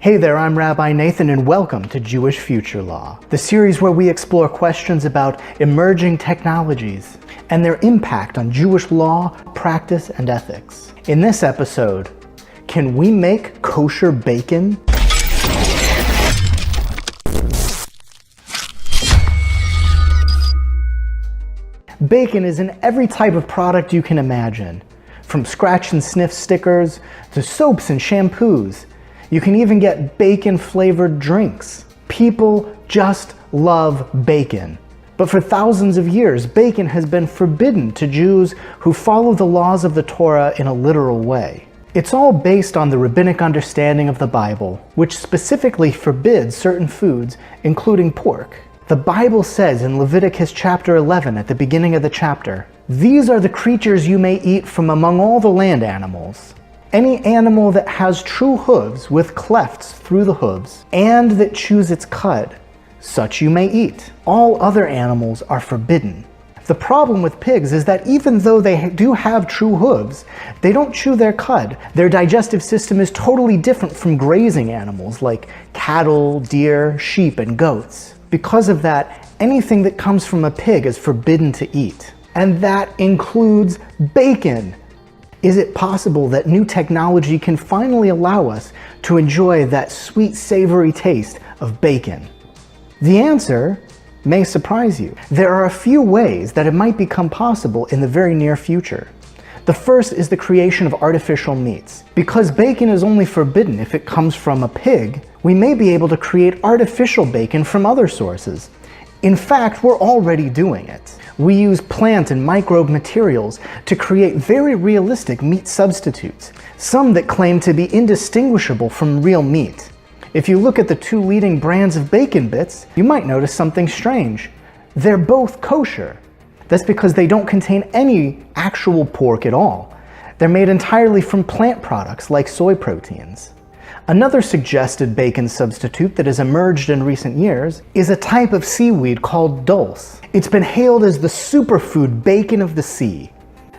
Hey there, I'm Rabbi Nathan, and welcome to Jewish Futurelaw, the series where we explore questions about emerging technologies and their impact on Jewish law, practice, and ethics. In this episode, can we make kosher bacon? Bacon is in every type of product you can imagine, from scratch and sniff stickers to soaps and shampoos. You can even get bacon-flavored drinks. People just love bacon. But for thousands of years, bacon has been forbidden to Jews who follow the laws of the Torah in a literal way. It's all based on the rabbinic understanding of the Bible, which specifically forbids certain foods, including pork. The Bible says in Leviticus chapter 11 at the beginning of the chapter, "These are the creatures you may eat from among all the land animals. Any animal that has true hooves with clefts through the hooves, and that chews its cud, such you may eat. All other animals are forbidden." The problem with pigs is that even though they do have true hooves, they don't chew their cud. Their digestive system is totally different from grazing animals like cattle, deer, sheep, and goats. Because of that, anything that comes from a pig is forbidden to eat. And that includes bacon. Is it possible that new technology can finally allow us to enjoy that sweet, savory taste of bacon? The answer may surprise you. There are a few ways that it might become possible in the very near future. The first is the creation of artificial meats. Because bacon is only forbidden if it comes from a pig, we may be able to create artificial bacon from other sources. In fact, we're already doing it. We use plant and microbe materials to create very realistic meat substitutes, some that claim to be indistinguishable from real meat. If you look at the two leading brands of bacon bits, you might notice something strange. They're both kosher. That's because they don't contain any actual pork at all. They're made entirely from plant products like soy proteins. Another suggested bacon substitute that has emerged in recent years is a type of seaweed called dulse. It's been hailed as the superfood bacon of the sea.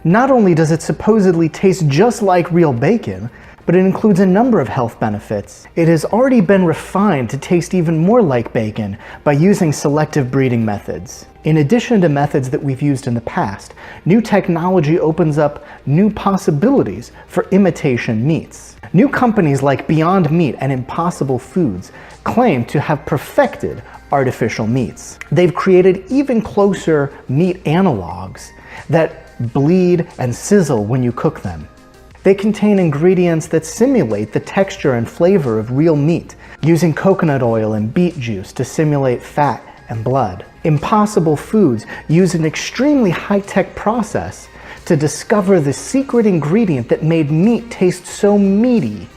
Not only does it supposedly taste just like real bacon, but it includes a number of health benefits. It has already been refined to taste even more like bacon by using selective breeding methods. In addition to methods that we've used in the past, new technology opens up new possibilities for imitation meats. New companies like Beyond Meat and Impossible Foods claim to have perfected artificial meats. They've created even closer meat analogs that bleed and sizzle when you cook them. They contain ingredients that simulate the texture and flavor of real meat, using coconut oil and beet juice to simulate fat and blood. Impossible Foods use an extremely high-tech process to discover the secret ingredient that made meat taste so meaty.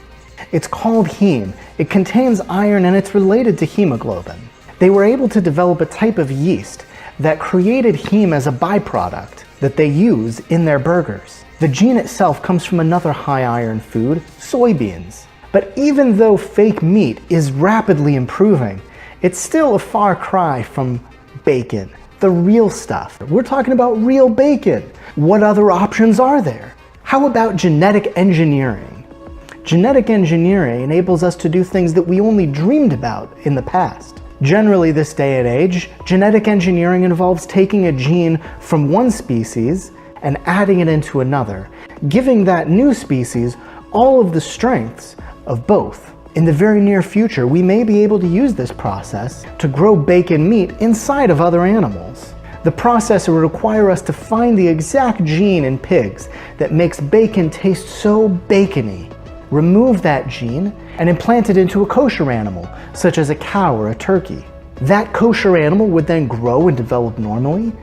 It's called heme. It contains iron and it's related to hemoglobin. They were able to develop a type of yeast that created heme as a byproduct that they use in their burgers. The gene itself comes from another high iron food, soybeans. But even though fake meat is rapidly improving, it's still a far cry from bacon, the real stuff. We're talking about real bacon. What other options are there? How about genetic engineering? Genetic engineering enables us to do things that we only dreamed about in the past. Generally, this day and age, genetic engineering involves taking a gene from one species and adding it into another, giving that new species all of the strengths of both. In the very near future, we may be able to use this process to grow bacon meat inside of other animals. The process will require us to find the exact gene in pigs that makes bacon taste so bacony, remove that gene, and implant it into a kosher animal, such as a cow or a turkey. That kosher animal would then grow and develop normally,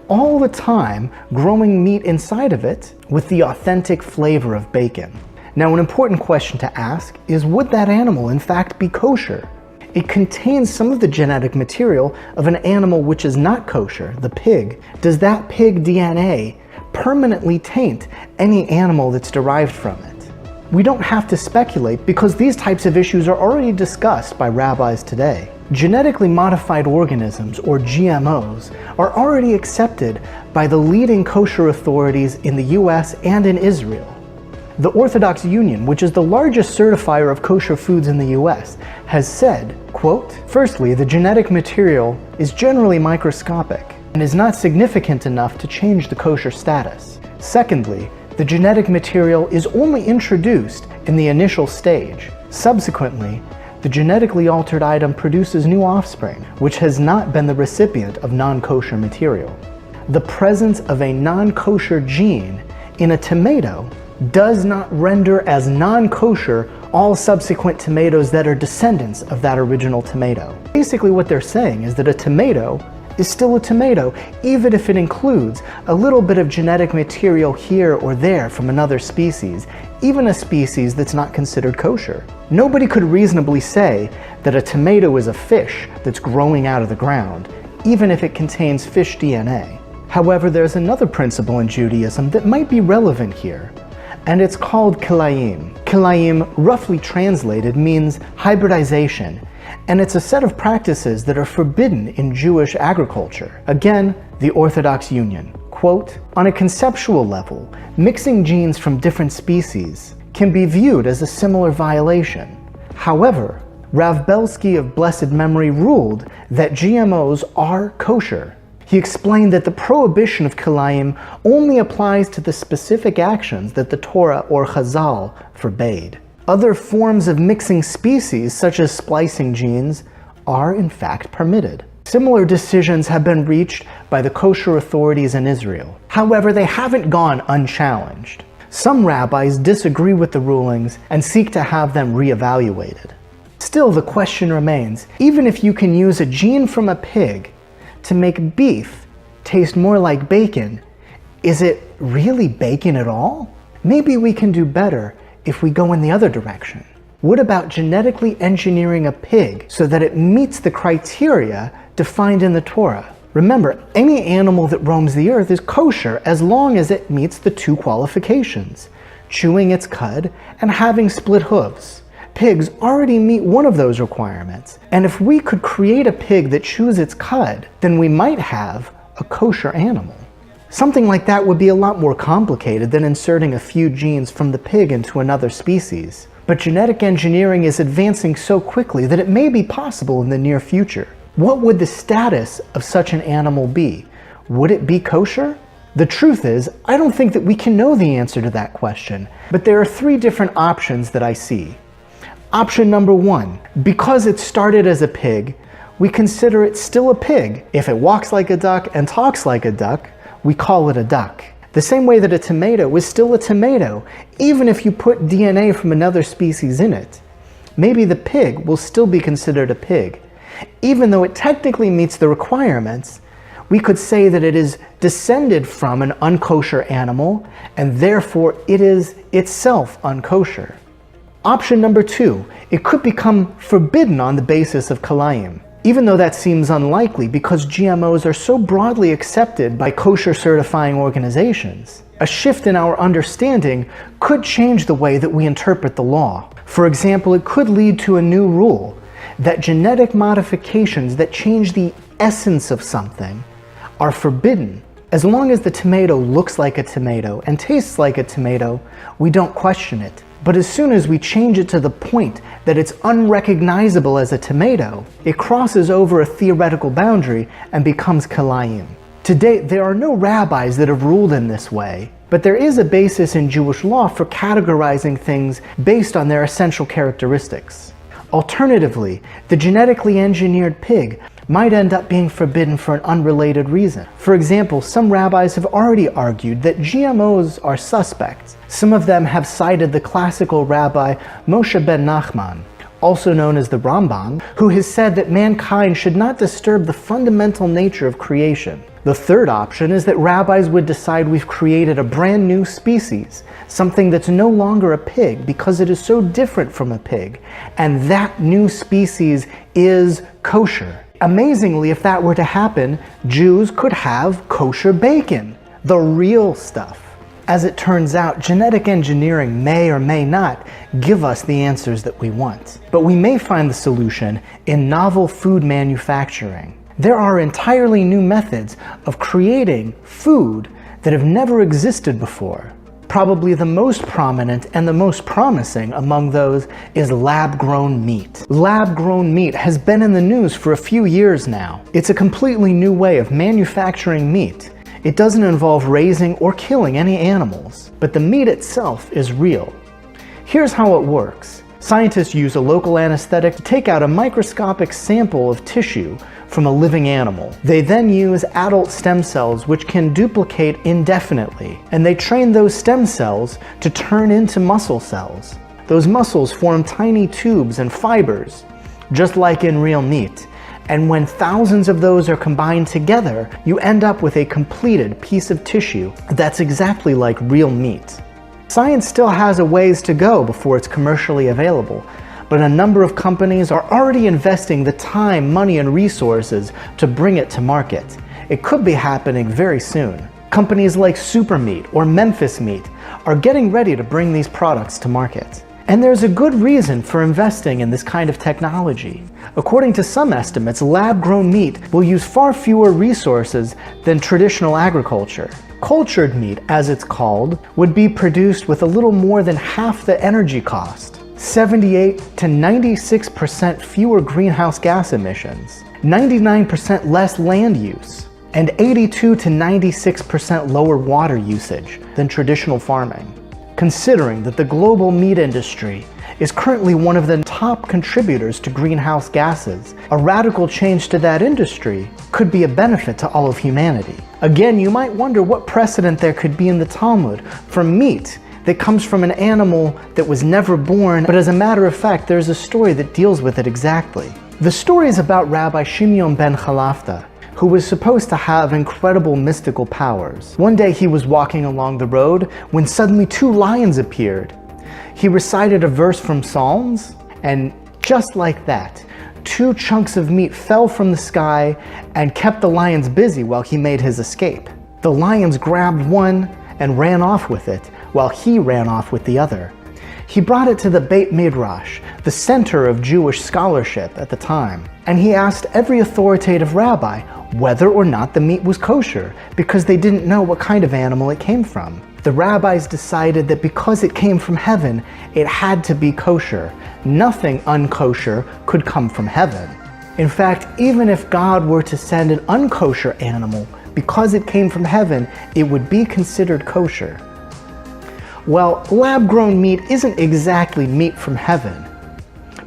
all the time growing meat inside of it with the authentic flavor of bacon. Now, an important question to ask is, would that animal in fact be kosher? It contains some of the genetic material of an animal which is not kosher, the pig. Does that pig DNA permanently taint any animal that's derived from it? We don't have to speculate because these types of issues are already discussed by rabbis today. Genetically modified organisms, or GMOs, are already accepted by the leading kosher authorities in the US and in Israel. The Orthodox Union, which is the largest certifier of kosher foods in the US, has said, quote, "Firstly, the genetic material is generally microscopic and is not significant enough to change the kosher status. Secondly, the genetic material is only introduced in the initial stage. Subsequently, the genetically altered item produces new offspring, which has not been the recipient of non-kosher material. The presence of a non-kosher gene in a tomato does not render as non-kosher all subsequent tomatoes that are descendants of that original tomato." Basically what they're saying is that a tomato is still a tomato, even if it includes a little bit of genetic material here or there from another species, even a species that's not considered kosher. Nobody could reasonably say that a tomato is a fish that's growing out of the ground, even if it contains fish DNA. However, there's another principle in Judaism that might be relevant here, and it's called kilayim. Kilayim, roughly translated, means hybridization, and it's a set of practices that are forbidden in Jewish agriculture. Again, the Orthodox Union. Quote, "On a conceptual level, mixing genes from different species can be viewed as a similar violation. However, Rav Belsky of blessed memory ruled that GMOs are kosher. He explained that the prohibition of kilayim only applies to the specific actions that the Torah or Chazal forbade. Other forms of mixing species, such as splicing genes, are in fact permitted. Similar decisions have been reached by the kosher authorities in Israel. However, they haven't gone unchallenged. Some rabbis disagree with the rulings and seek to have them reevaluated. Still, the question remains, even if you can use a gene from a pig to make beef taste more like bacon, is it really bacon at all? Maybe we can do better if we go in the other direction. What about genetically engineering a pig so that it meets the criteria defined in the Torah? Remember, any animal that roams the earth is kosher as long as it meets the two qualifications: chewing its cud and having split hooves. Pigs already meet one of those requirements, and if we could create a pig that chews its cud, then we might have a kosher animal. Something like that would be a lot more complicated than inserting a few genes from the pig into another species. But genetic engineering is advancing so quickly that it may be possible in the near future. What would the status of such an animal be? Would it be kosher? The truth is, I don't think that we can know the answer to that question, but there are three different options that I see. Option number one, because it started as a pig, we consider it still a pig. If it walks like a duck and talks like a duck, we call it a duck. The same way that a tomato is still a tomato, even if you put DNA from another species in it. Maybe the pig will still be considered a pig. Even though it technically meets the requirements, we could say that it is descended from an unkosher animal, and therefore it is itself unkosher. Option number two, it could become forbidden on the basis of kilayim. Even though that seems unlikely because GMOs are so broadly accepted by kosher certifying organizations, a shift in our understanding could change the way that we interpret the law. For example, it could lead to a new rule that genetic modifications that change the essence of something are forbidden. As long as the tomato looks like a tomato and tastes like a tomato, we don't question it. But as soon as we change it to the point that it's unrecognizable as a tomato, it crosses over a theoretical boundary and becomes kilayim. To date, there are no rabbis that have ruled in this way, but there is a basis in Jewish law for categorizing things based on their essential characteristics. Alternatively, the genetically engineered pig might end up being forbidden for an unrelated reason. For example, some rabbis have already argued that GMOs are suspect. Some of them have cited the classical rabbi Moshe ben Nachman, also known as the Rambam, who has said that mankind should not disturb the fundamental nature of creation. The third option is that rabbis would decide we've created a brand new species, something that's no longer a pig because it is so different from a pig, and that new species is kosher. Amazingly, if that were to happen, Jews could have kosher bacon, the real stuff. As it turns out, genetic engineering may or may not give us the answers that we want, but we may find the solution in novel food manufacturing. There are entirely new methods of creating food that have never existed before. Probably the most prominent and the most promising among those is lab-grown meat. Lab-grown meat has been in the news for a few years now. It's a completely new way of manufacturing meat. It doesn't involve raising or killing any animals, but the meat itself is real. Here's how it works. Scientists use a local anesthetic to take out a microscopic sample of tissue from a living animal. They then use adult stem cells which can duplicate indefinitely, and they train those stem cells to turn into muscle cells. Those muscles form tiny tubes and fibers, just like in real meat. And when thousands of those are combined together, you end up with a completed piece of tissue that's exactly like real meat. Science still has a ways to go before it's commercially available, but a number of companies are already investing the time, money, and resources to bring it to market. It could be happening very soon. Companies like Super Meat or Memphis Meat are getting ready to bring these products to market. And there's a good reason for investing in this kind of technology. According to some estimates, lab-grown meat will use far fewer resources than traditional agriculture. Cultured meat, as it's called, would be produced with a little more than half the energy cost, 78 to 96% fewer greenhouse gas emissions, 99% less land use, and 82 to 96% lower water usage than traditional farming. Considering that the global meat industry is currently one of the top contributors to greenhouse gases, a radical change to that industry could be a benefit to all of humanity. Again, you might wonder what precedent there could be in the Talmud for meat that comes from an animal that was never born, but as a matter of fact, there's a story that deals with it exactly. The story is about Rabbi Shimon ben Chalafta, who was supposed to have incredible mystical powers. One day he was walking along the road when suddenly two lions appeared. He recited a verse from Psalms, and just like that, two chunks of meat fell from the sky and kept the lions busy while he made his escape. The lions grabbed one and ran off with it, while he ran off with the other. He brought it to the Beit Midrash, the center of Jewish scholarship at the time, and he asked every authoritative rabbi whether or not the meat was kosher, because they didn't know what kind of animal it came from. The rabbis decided that because it came from heaven, it had to be kosher. Nothing unkosher could come from heaven. In fact, even if God were to send an unkosher animal, because it came from heaven, it would be considered kosher. Well, lab-grown meat isn't exactly meat from heaven,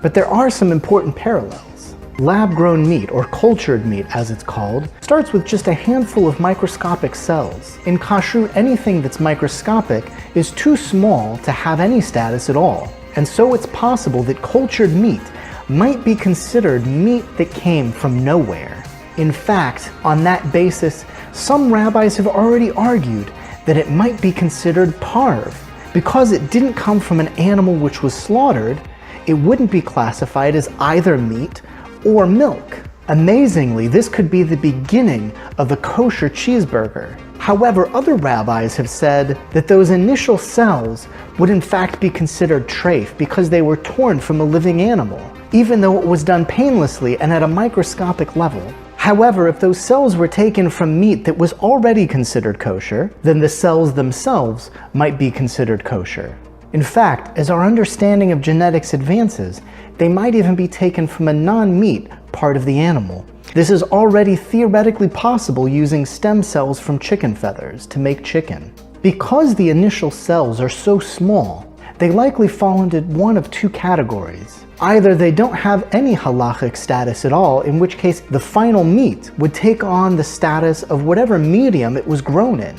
but there are some important parallels. Lab-grown meat, or cultured meat as it's called, starts with just a handful of microscopic cells. In kashrut, anything that's microscopic is too small to have any status at all. And so it's possible that cultured meat might be considered meat that came from nowhere. In fact, on that basis, some rabbis have already argued that it might be considered parv. Because it didn't come from an animal which was slaughtered, it wouldn't be classified as either meat or milk. Amazingly, this could be the beginning of the kosher cheeseburger. However, other rabbis have said that those initial cells would in fact be considered treif because they were torn from a living animal, even though it was done painlessly and at a microscopic level. However, if those cells were taken from meat that was already considered kosher, then the cells themselves might be considered kosher. In fact, as our understanding of genetics advances, they might even be taken from a non-meat part of the animal. This is already theoretically possible using stem cells from chicken feathers to make chicken. Because the initial cells are so small, they likely fall into one of two categories. Either they don't have any halakhic status at all, in which case the final meat would take on the status of whatever medium it was grown in.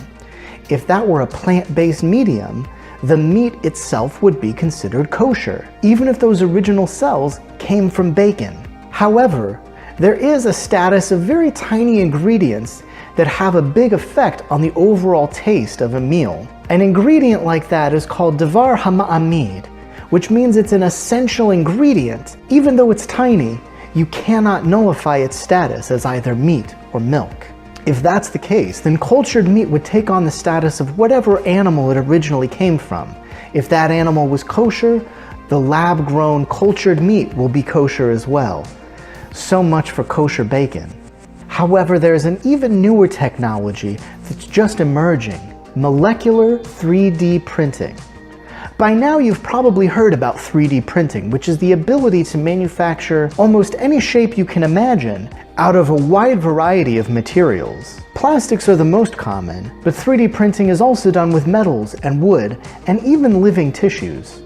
If that were a plant-based medium, the meat itself would be considered kosher, even if those original cells came from bacon. However, there is a status of very tiny ingredients that have a big effect on the overall taste of a meal. An ingredient like that is called davar hama'amid, which means it's an essential ingredient. Even though it's tiny, you cannot nullify its status as either meat or milk. If that's the case, then cultured meat would take on the status of whatever animal it originally came from. If that animal was kosher, the lab-grown cultured meat will be kosher as well. So much for kosher bacon. However, there's an even newer technology that's just emerging. molecular 3D printing. By now you've probably heard about 3D printing, which is the ability to manufacture almost any shape you can imagine out of a wide variety of materials. Plastics are the most common, but 3D printing is also done with metals and wood and even living tissues.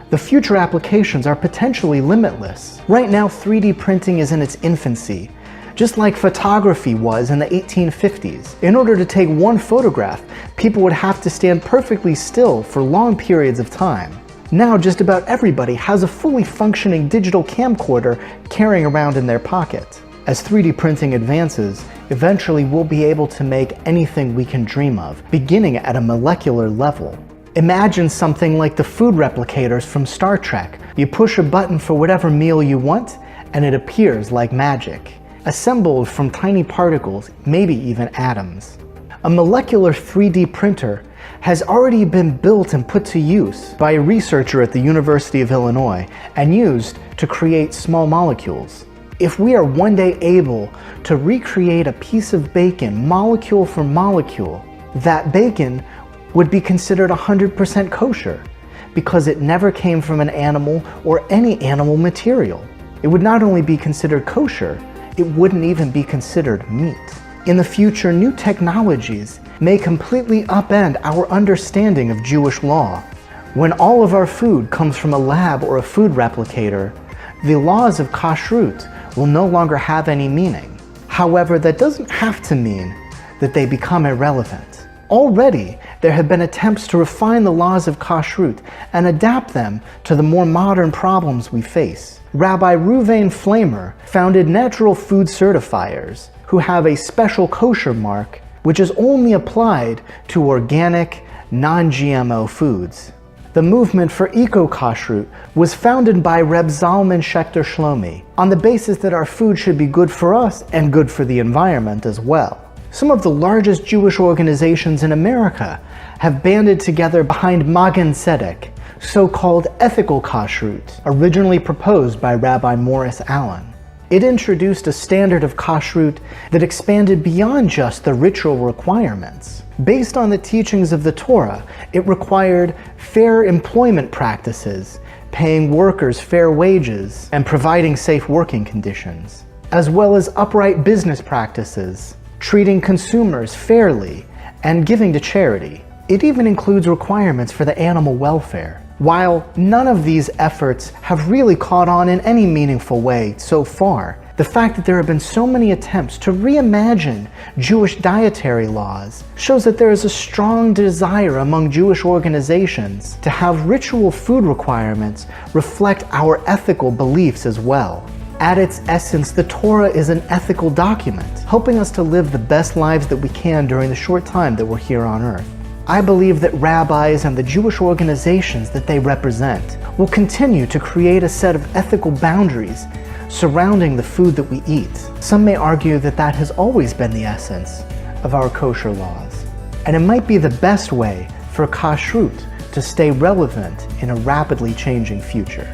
The future applications are potentially limitless. Right now 3D printing is in its infancy, just like photography was in the 1850s. In order to take one photograph, people would have to stand perfectly still for long periods of time. Now just about everybody has a fully functioning digital camcorder carrying around in their pocket. As 3D printing advances, eventually we'll be able to make anything we can dream of, beginning at a molecular level. Imagine something like the food replicators from Star Trek. You push a button for whatever meal you want, and it appears like magic, assembled from tiny particles, maybe even atoms. A molecular 3D printer has already been built and put to use by a researcher at the University of Illinois and used to create small molecules. If we are one day able to recreate a piece of bacon molecule for molecule, that bacon would be considered 100% kosher because it never came from an animal or any animal material. It would not only be considered kosher, it wouldn't even be considered meat. In the future, new technologies may completely upend our understanding of Jewish law. When all of our food comes from a lab or a food replicator, the laws of kashrut will no longer have any meaning. However, that doesn't have to mean that they become irrelevant. Already, there have been attempts to refine the laws of kashrut and adapt them to the more modern problems we face. Rabbi Reuven Flamer founded Natural Food Certifiers, who have a special kosher mark which is only applied to organic, non-GMO foods. The movement for eco-kashrut was founded by Reb Zalman Schachter Shlomi on the basis that our food should be good for us and good for the environment as well. Some of the largest Jewish organizations in America have banded together behind Magen Tzedek, so-called ethical kashrut, originally proposed by Rabbi Morris Allen. It introduced a standard of kashrut that expanded beyond just the ritual requirements. Based on the teachings of the Torah, it required fair employment practices, paying workers fair wages, and providing safe working conditions, as well as upright business practices, treating consumers fairly, and giving to charity. It even includes requirements for the animal welfare. While none of these efforts have really caught on in any meaningful way so far, the fact that there have been so many attempts to reimagine Jewish dietary laws shows that there is a strong desire among Jewish organizations to have ritual food requirements reflect our ethical beliefs as well. At its essence, the Torah is an ethical document, helping us to live the best lives that we can during the short time that we're here on earth. I believe that rabbis and the Jewish organizations that they represent will continue to create a set of ethical boundaries surrounding the food that we eat. Some may argue that that has always been the essence of our kosher laws, and it might be the best way for kashrut to stay relevant in a rapidly changing future.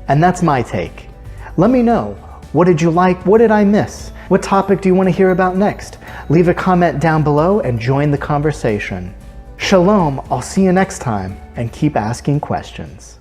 And that's my take. Let me know, what did you like? What did I miss? What topic do you want to hear about next? Leave a comment down below and join the conversation. Shalom, I'll see you next time, and keep asking questions.